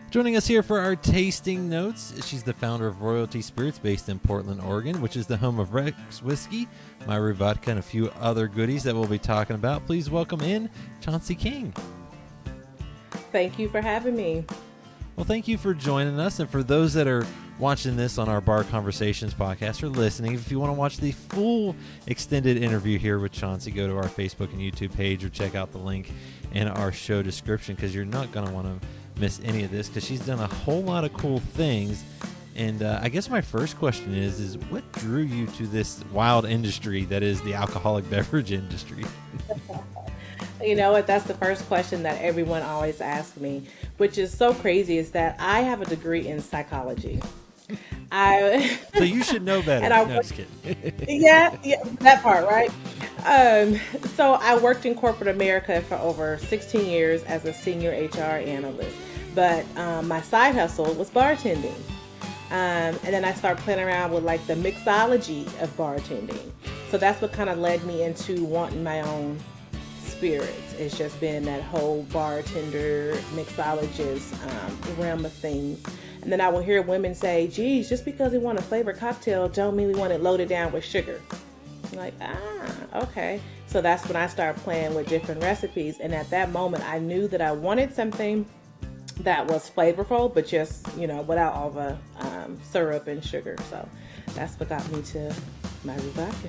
Joining us here for our tasting notes, she's the founder of Royalty Spirits based in Portland, Oregon, which is the home of Rex Whiskey, Myru Vodka, and a few other goodies that we'll be talking about. Please welcome in Chauncey King. Thank you for having me. Well, thank you for joining us. And for those that are watching this on our Bar Conversations podcast or listening, if you want to watch the full extended interview here with Chauncey, go to our Facebook and YouTube page or check out the link in our show description, because you're not going to want to miss any of this, because she's done a whole lot of cool things. And I guess my first question is what drew you to this wild industry that is the alcoholic beverage industry? You know what? That's the first question that everyone always asks me, which is so crazy, is that I have a degree in psychology. So you should know better. And no, just kidding. yeah, that part, right? So I worked in corporate America for over 16 years as a senior HR analyst, but my side hustle was bartending. And then I started playing around with like the mixology of bartending. So that's what kind of led me into wanting my own spirits. It's just been that whole bartender, mixologist realm of things. And then I will hear women say, geez, just because we want a flavored cocktail don't mean we want it loaded down with sugar. I'm like, okay. So that's when I started playing with different recipes. And at that moment, I knew that I wanted something that was flavorful, but just, without all the syrup and sugar. So that's what got me to Myru Vodka.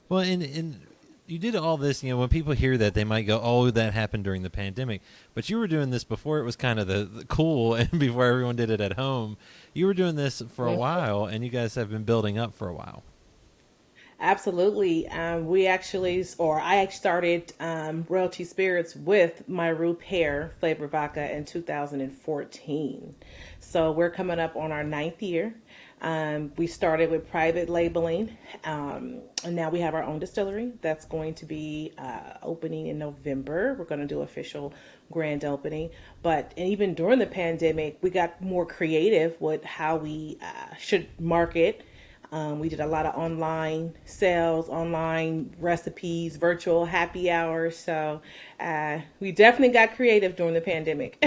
Well, and you did all this, when people hear that, they might go, oh, that happened during the pandemic. But you were doing this before it was kind of the cool, and before everyone did it at home. You were doing this for a while, and you guys have been building up for a while. Absolutely. I started Royalty Spirits with Myru Pear Flavor Vodka in 2014. So we're coming up on our 9th year. We started with private labeling, and now we have our own distillery that's going to be opening in November. We're going to do official grand opening. But even during the pandemic, we got more creative with how we should market. We did a lot of online sales, online recipes, virtual happy hours. So we definitely got creative during the pandemic.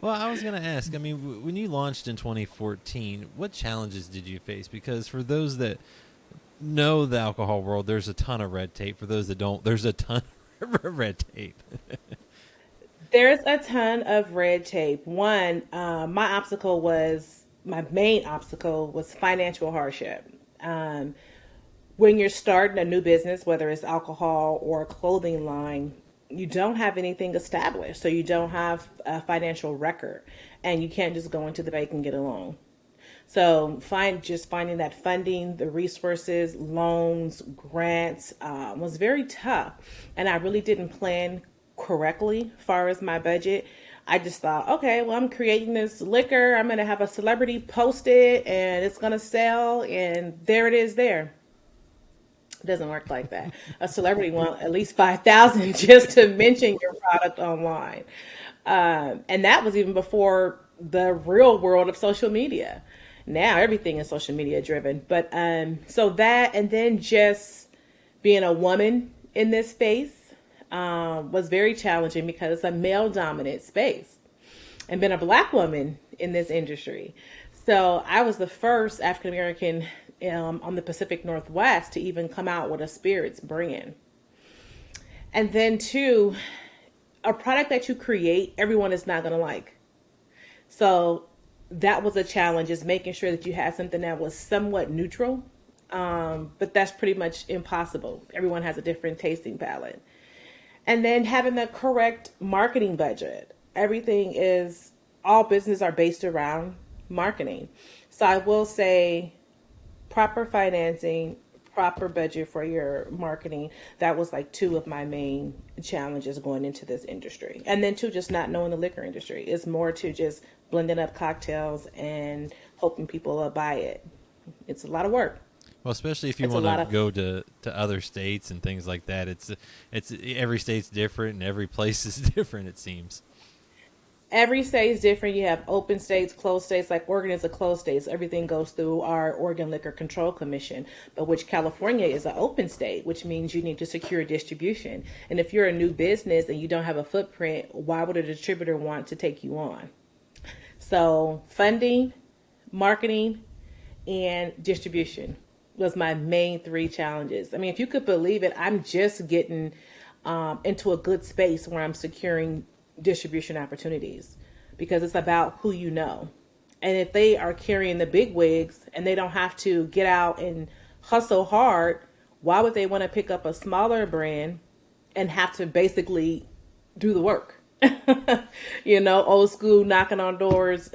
Well, I was going to ask, when you launched in 2014, what challenges did you face? Because for those that know the alcohol world, there's a ton of red tape. For those that don't, there's a ton of red tape. There's a ton of red tape. One, my main obstacle was financial hardship. When you're starting a new business, whether it's alcohol or a clothing line, you don't have anything established. So you don't have a financial record, and you can't just go into the bank and get a loan. So finding that funding, the resources, loans, grants was very tough. And I really didn't plan correctly as far as my budget. I just thought, okay, well, I'm creating this liquor. I'm going to have a celebrity post it and it's going to sell. And there it is there. It doesn't work like that. A celebrity wants at least 5,000 just to mention your product online. And that was even before the real world of social media. Now everything is social media driven. But so that, and then just being a woman in this space was very challenging because it's a male dominant space, and been a Black woman in this industry. So I was the first African American on the Pacific Northwest to even come out with a spirits brand. And then two, a product that you create, everyone is not going to like. So that was a challenge, is making sure that you had something that was somewhat neutral. But that's pretty much impossible. Everyone has a different tasting palette. And then having the correct marketing budget. All businesses are based around marketing. So I will say proper financing, proper budget for your marketing. That was like two of my main challenges going into this industry. And then two, just not knowing the liquor industry. It's more to just blending up cocktails and hoping people will buy it. It's a lot of work. Well, especially if you want to go to other states and things like that. It's every state's different and every place is different, it seems. Every state is different. You have open states, closed states. Like Oregon is a closed state, so everything goes through our Oregon Liquor Control Commission. But which California is an open state, which means you need to secure distribution. And if you're a new business and you don't have a footprint, why would a distributor want to take you on? So funding, marketing, and distribution was my main three challenges. I mean, if you could believe it, I'm just getting into a good space where I'm securing distribution opportunities because it's about who you know. And if they are carrying the big wigs and they don't have to get out and hustle hard, why would they want to pick up a smaller brand and have to basically do the work? Old school knocking on doors,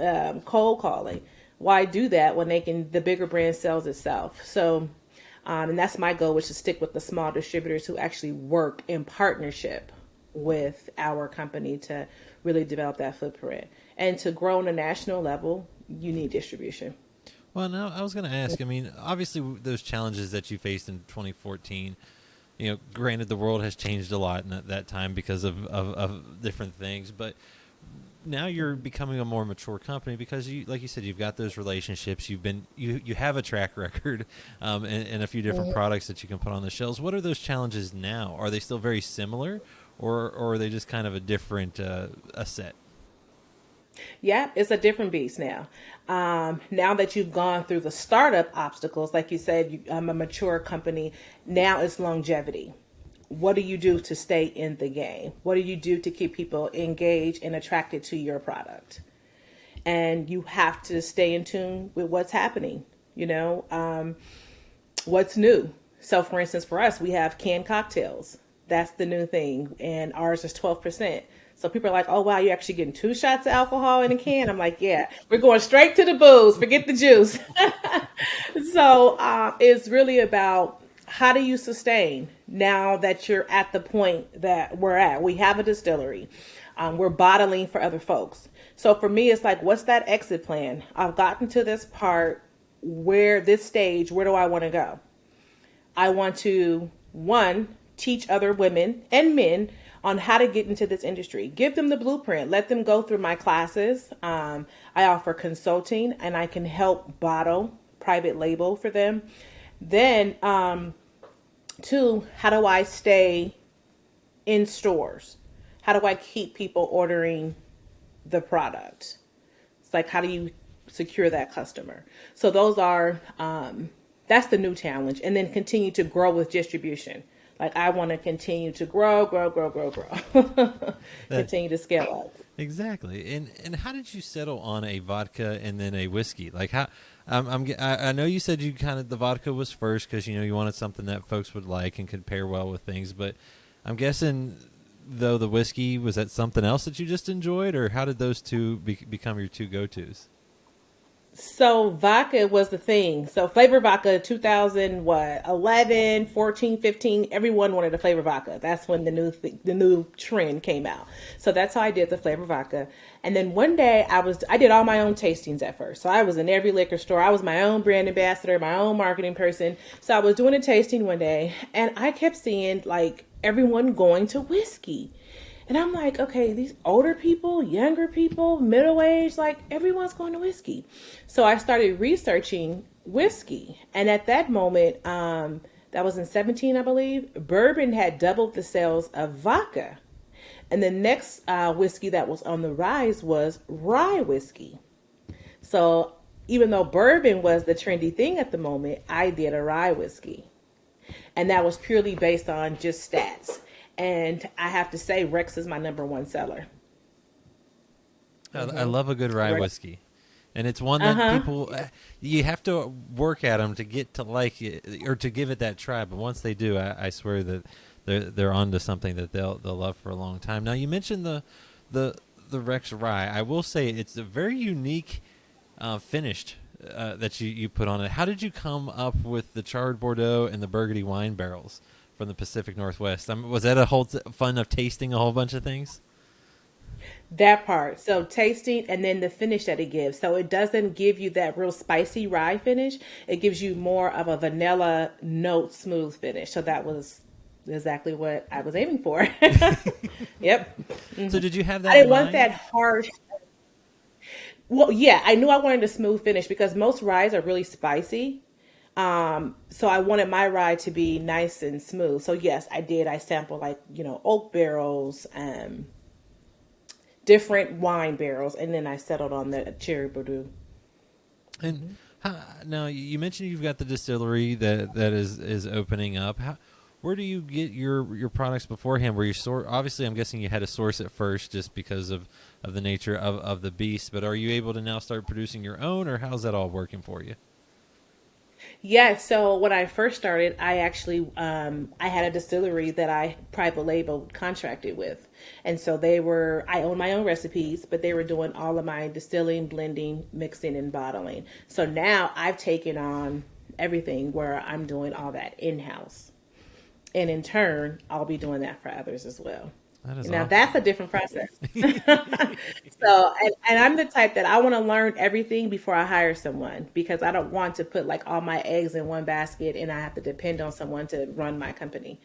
cold calling. Why do that when they can? The bigger brand sells itself. So, and that's my goal, which is to stick with the small distributors who actually work in partnership with our company to really develop that footprint. And to grow on a national level, you need distribution. Well, now I was going to ask. I mean, obviously, those challenges that you faced in 2014. Granted, the world has changed a lot in that time because of different things, but now you're becoming a more mature company because like you said, you've got those relationships. You have a track record, and a few different products that you can put on the shelves. What are those challenges now? Are they still very similar, or are they just kind of a different a set? Yeah, it's a different beast now. Now that you've gone through the startup obstacles, like you said, I'm a mature company. Now it's longevity. What do you do to stay in the game? What do you do to keep people engaged and attracted to your product? And you have to stay in tune with what's happening, what's new. So, for instance, for us, we have canned cocktails. That's the new thing. And ours is 12%. So people are like, oh, wow, you're actually getting 2 shots of alcohol in a can. I'm like, yeah, we're going straight to the booze. Forget the juice. So it's really about how do you sustain now that you're at the point that we're at. We have a distillery. We're bottling for other folks. So for me, it's like, what's that exit plan? I've gotten to this part this stage, where do I want to go? I want to, one, teach other women and men on how to get into this industry. Give them the blueprint. Let them go through my classes. I offer consulting and I can help bottle, private label for them. Then, two, how do I stay in stores? How do I keep people ordering the product? It's like, how do you secure that customer? So those are, that's the new challenge. And then continue to grow with distribution. Like I want to continue to grow. Continue to scale up. Exactly. And how did you settle on a vodka and then a whiskey? Like how I know you said you kind of the vodka was first because you wanted something that folks would like and could pair well with things, but I'm guessing though the whiskey, was that something else that you just enjoyed, or how did those two become your two go-tos? So vodka was the thing. So flavor vodka 2011, 14, 15, everyone wanted a flavor vodka. That's when the new trend came out. So that's how I did the flavor vodka. And then one day I did all my own tastings at first. So I was in every liquor store. I was my own brand ambassador, my own marketing person. So I was doing a tasting one day and I kept seeing like everyone going to whiskey. And I'm like, okay, these older people, younger people, middle age, like everyone's going to whiskey. So I started researching whiskey. And at that moment, that was in 17, I believe, bourbon had doubled the sales of vodka. And the next whiskey that was on the rise was rye whiskey. So even though bourbon was the trendy thing at the moment, I did a rye whiskey. And that was purely based on just stats. And I have to say, Rex is my number one seller. I love a good rye whiskey. And it's one that people, you have to work at them to get to like it or to give it that try. But once they do, I swear that they're onto something that they'll love for a long time. Now, you mentioned the Rex rye. I will say it's a very unique finish that you put on it. How did you come up with the charred Bordeaux and the Burgundy wine barrels from the Pacific Northwest? Was that a whole fun of tasting a whole bunch of things? That part. So tasting and then the finish that it gives. So it doesn't give you that real spicy rye finish. It gives you more of a vanilla note smooth finish. So that was exactly what I was aiming for. Yep. So did you have that I didn't in want mind? that harsh. Well, yeah, I knew I wanted a smooth finish because most ryes are really spicy. So I wanted my rye to be nice and smooth. So yes, I did. I sampled like, oak barrels, different wine barrels, and then I settled on the Cherry Bordeaux. And now you mentioned you've got the distillery that is opening up. Where do you get your products beforehand? Where you obviously, I'm guessing you had to source it first just because of the nature of the beast. But are you able to now start producing your own, or how's that all working for you? Yeah, so when I first started, I actually I had a distillery that I private label contracted with, and so I own my own recipes, but they were doing all of my distilling, blending, mixing, and bottling. So now I've taken on everything where I'm doing all that in house, and in turn, I'll be doing that for others as well. That is Now awesome. that's a different process. So, and I'm the type that I want to learn everything before I hire someone because I don't want to put like all my eggs in one basket and I have to depend on someone to run my company.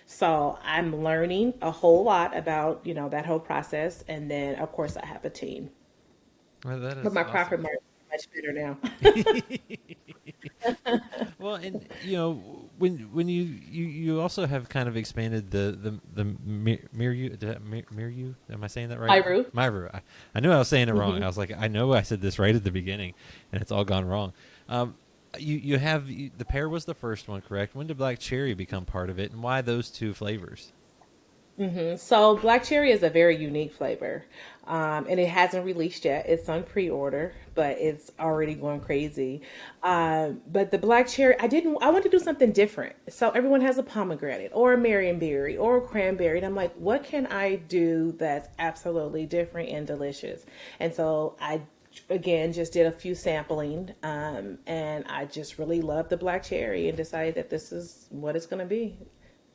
So I'm learning a whole lot about, that whole process. And then of course I have a team, Well, that but is my awesome. profit margin is much better now. Well, and when you also have kind of expanded the Miru, Miru, am I saying that right? Iru. Myru. I knew I was saying it wrong. Hmm. I was like, I know I said this right at the beginning, and it's all gone wrong. You have the pear was the first one, correct? When did black cherry become part of it, and why those two flavors? So black cherry is a very unique flavor, and it hasn't released yet. It's on pre-order, but it's already going crazy. But the black cherry, I want to do something different. So everyone has a pomegranate or a marionberry or a cranberry, and I'm like, what can I do that's absolutely different and delicious? And so I again just did a few sampling, and I just really loved the black cherry and decided that this is what it's going to be,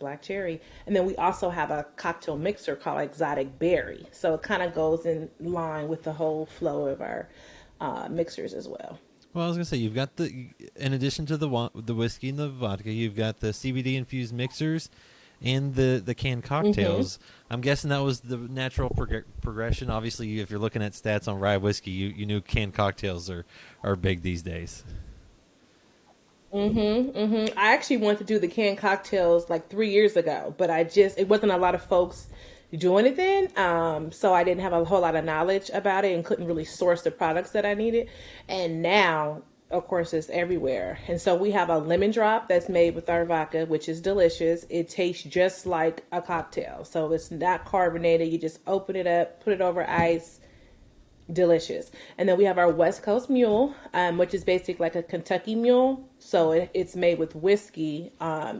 black cherry. And then we also have a cocktail mixer called Exotic Berry. So it kind of goes in line with the whole flow of our mixers as well. Well, I was gonna say you've got in addition to the whiskey and the vodka, you've got the CBD infused mixers and the canned Hmm. cocktails. I'm guessing that was the natural progression. Obviously, if you're looking at stats on rye whiskey, you knew canned cocktails are big these days. I actually wanted to do the canned cocktails like 3 years ago, but it wasn't a lot of folks doing it then. So I didn't have a whole lot of knowledge about it and couldn't really source the products that I needed. And now, of course, it's everywhere. And so we have a lemon drop that's made with our vodka, which is delicious. It tastes just like a cocktail. So it's not carbonated. You just open it up, put it over ice, delicious. And then we have our West Coast Mule, which is basically like a Kentucky Mule. So it's made with whiskey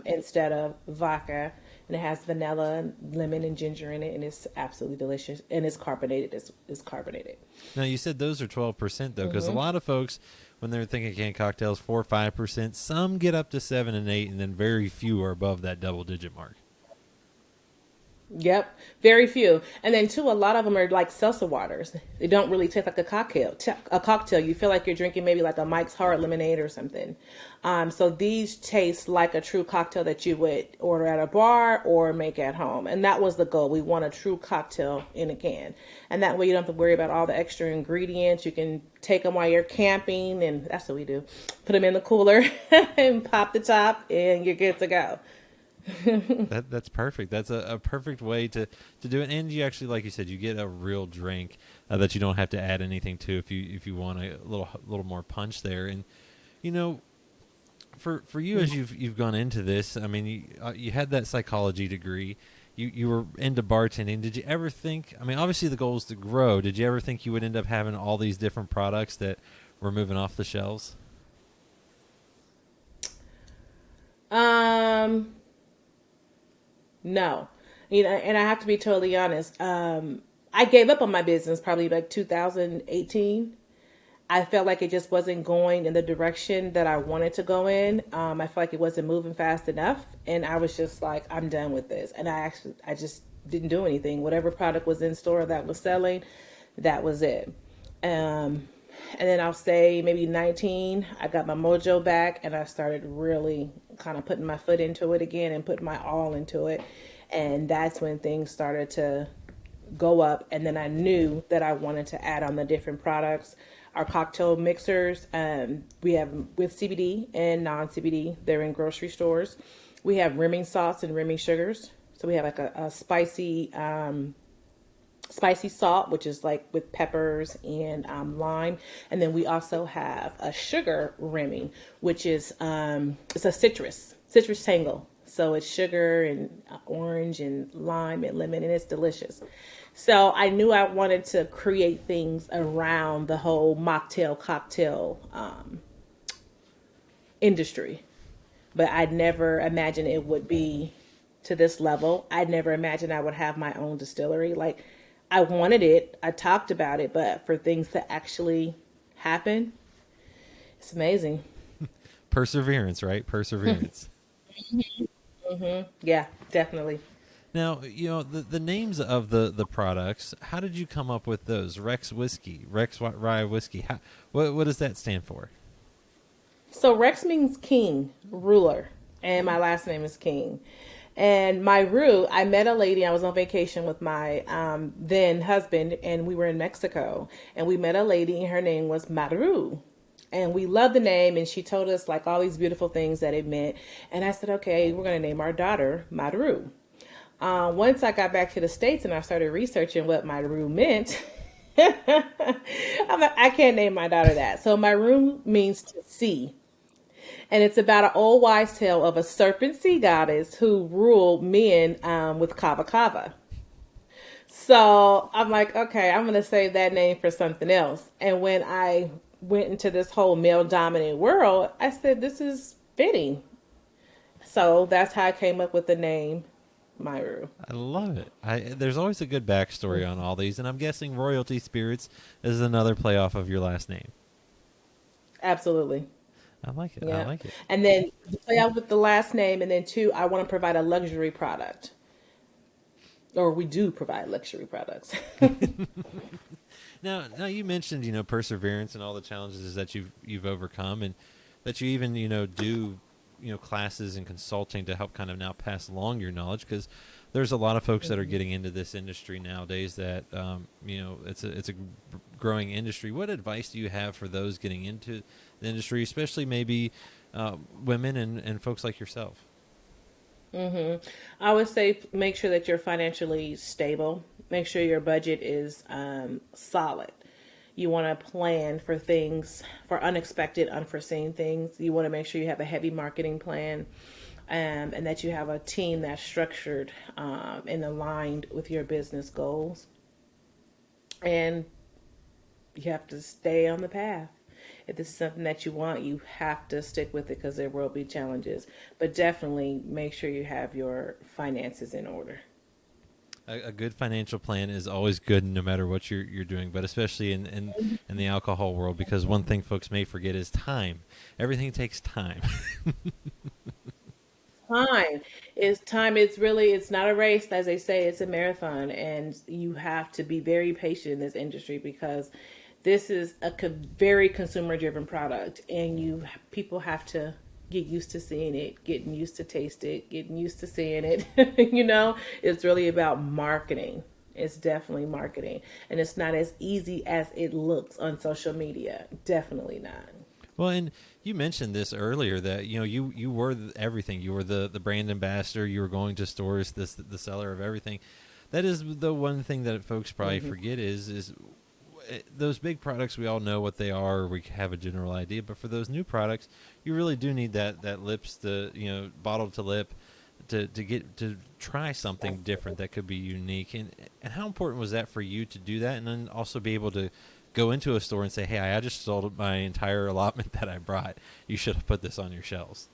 instead of vodka. And it has vanilla, and lemon, and ginger in it. And it's absolutely delicious. And it's carbonated. It's carbonated. Now you said those are 12% though, because a Hmm. lot of folks when they're thinking canned cocktails 4 or 5%, some get up to 7 and 8, and then very few are above that double digit mark. Yep, very few. And then too, a lot of them are like seltzer waters. They don't really taste like a cocktail. A cocktail, you feel like you're drinking maybe like a Mike's Hard Lemonade or something. So these taste like a true cocktail that you would order at a bar or make at home. And that was the goal. We want a true cocktail in a can, and that way you don't have to worry about all the extra ingredients. You can take them while you're camping, and that's what we do. Put them in the cooler and pop the top, and you're good to go. That's perfect. That's a perfect way to do it. And you actually, like you said, you get a real drink that you don't have to add anything to if you want a little more punch there. And you know, for you as you've gone into this, I mean, you had that psychology degree. You were into bartending. Did you ever think? I mean, obviously the goal is to grow. Did you ever think you would end up having all these different products that were moving off the shelves? Um, No, and I have to be totally honest. I gave up on my business probably like 2018. I felt like it just wasn't going in the direction that I wanted to go in. I felt like it wasn't moving fast enough, and I was just like, I'm done with this. And I just didn't do anything. Whatever product was in store that was selling, that was it. Um, and then I'll say maybe 19, I got my mojo back and I started really kind of putting my foot into it again and putting my all into it. And that's when things started to go up. And then I knew that I wanted to add on the different products. Our cocktail mixers, we have with CBD and non CBD, they're in grocery stores. We have rimming sauce and rimming sugars. So we have like a spicy spicy salt, which is like with peppers and lime, and then we also have a sugar Remy, which is it's a citrus tangle. So it's sugar and orange and lime and lemon, and it's delicious. So I knew I wanted to create things around the whole mocktail cocktail industry, but I'd never imagined it would be to this level. I'd never imagined I would have my own distillery. Like, I wanted it, I talked about it, but for things to actually happen, it's amazing. Perseverance, right? Perseverance. Yeah, definitely. Now, the names of the products, how did you come up with those? Rex Whiskey, Rex Rye Whiskey. What does that stand for? So Rex means king, ruler, and my last name is King. And my roux, I met a lady. I was on vacation with my then husband, and we were in Mexico. And we met a lady, and her name was Maru. And we loved the name, and she told us like all these beautiful things that it meant. And I said, okay, we're going to name our daughter Maru. Once I got back to the States and I started researching what Maru meant, I'm like, I can't name my daughter that. So Maru means to see. And it's about an old wise tale of a serpent sea goddess who ruled men with kava kava. So I'm like, okay, I'm going to save that name for something else. And when I went into this whole male dominant world, I said, this is fitting. So that's how I came up with the name Myru. I love it. There's always a good backstory on all these, and I'm guessing Royalty Spirits is another playoff of your last name. Absolutely. I like it. I Yeah. like it. And then to play out with the last name, and then two, I want to provide a luxury product. Or we do provide luxury products. Now you mentioned perseverance and all the challenges that you've overcome, and that you even do classes and consulting to help kind of now pass along your knowledge, because there's a lot of folks that are getting into this industry nowadays that it's a growing industry. What advice do you have for those getting into the industry, especially maybe women and folks like yourself? I would say make sure that you're financially stable. Make sure your budget is solid. You want to plan for things, for unexpected, unforeseen things. You want to make sure you have a heavy marketing plan, and that you have a team that's structured and aligned with your business goals. And you have to stay on the path. If this is something that you want, you have to stick with it because there will be challenges. But definitely make sure you have your finances in order. A good financial plan is always good no matter what you're doing, but especially in the alcohol world, because one thing folks may forget is time. Everything takes time. Time is really, it's not a race, as they say, it's a marathon, and you have to be very patient in this industry because this is a very consumer driven product, and people have to get used to seeing it, getting used to taste it, getting used to seeing it. It's really about marketing. It's definitely marketing, and it's not as easy as it looks on social media. Definitely not. Well, and you mentioned this earlier that you were everything. You were the brand ambassador. You were going to stores, the seller of everything. That is the one thing that folks probably forget is those big products. We all know what they are. Or we have a general idea, but for those new products, you really do need that lips to bottle to lip to get to try something different that could be unique. And how important was that for you to do that, and then also be able to go into a store and say, hey, I just sold my entire allotment that I brought. You should have put this on your shelves.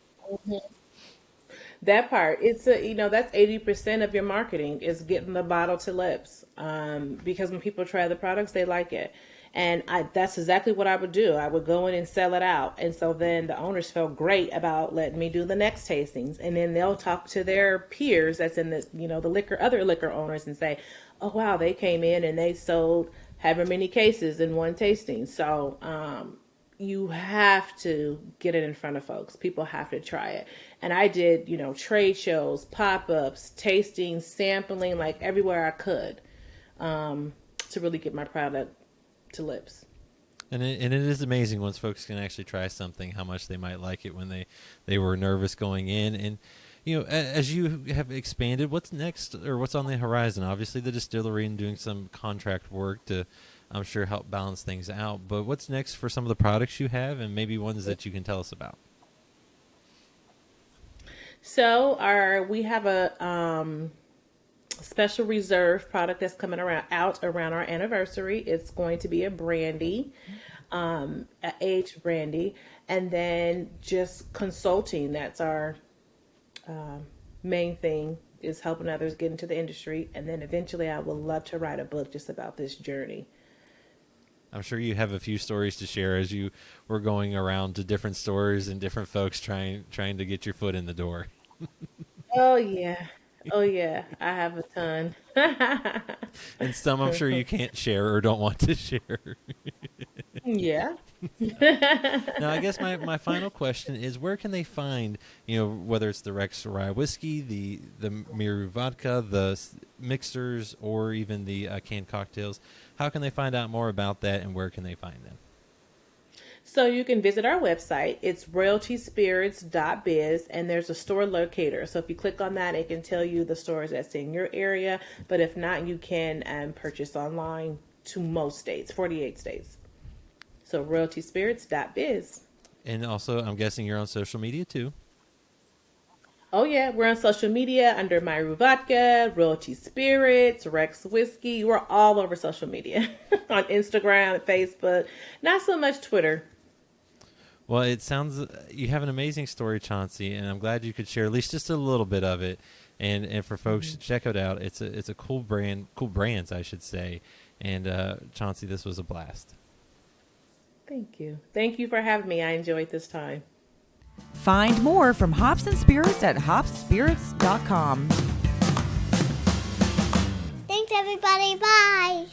That part, that's 80% of your marketing is getting the bottle to lips. Because when people try the products, they like it. And that's exactly what I would do. I would go in and sell it out. And so then the owners felt great about letting me do the next tastings. And then they'll talk to their peers that's in other liquor owners and say, oh, wow, they came in and they sold however many cases in one tasting. So, you have to get it in front of folks. People have to try it. And I did, trade shows, pop-ups, tasting, sampling, like everywhere I could, to really get my product to lips. And it is amazing once folks can actually try something, how much they might like it when they were nervous going in. And, As you have expanded, what's next or what's on the horizon? Obviously, the distillery and doing some contract work to, I'm sure, help balance things out. But what's next for some of the products you have, and maybe ones that you can tell us about? So we have a special reserve product that's coming out around our anniversary. It's going to be a brandy, a aged brandy, and then just consulting. That's our main thing, is helping others get into the industry. And then eventually I would love to write a book just about this journey. I'm sure you have a few stories to share as you were going around to different stores and different folks trying to get your foot in the door. Oh yeah. Oh yeah. I have a ton. And some I'm sure you can't share or don't want to share. Yeah. Now, I guess my final question is, where can they find, whether it's the Rex Rye whiskey, the Miru vodka, the mixers, or even the canned cocktails? How can they find out more about that, and where can they find them? So you can visit our website. It's royaltyspirits.biz, and there's a store locator. So if you click on that, it can tell you the stores that's in your area. But if not, you can purchase online to most states, 48 states. So royaltyspirits.biz. And also, I'm guessing you're on social media too. Oh yeah, we're on social media under Miru Vodka, Royalty Spirits, Rex Whiskey. We're all over social media on Instagram, Facebook, not so much Twitter. Well, it sounds you have an amazing story, Chauncey, and I'm glad you could share at least just a little bit of it. And for folks, check it out. It's a cool brands, I should say. And Chauncey, this was a blast. Thank you. Thank you for having me. I enjoyed this time. Find more from Hops and Spirits at hopspirits.com. Thanks, everybody. Bye.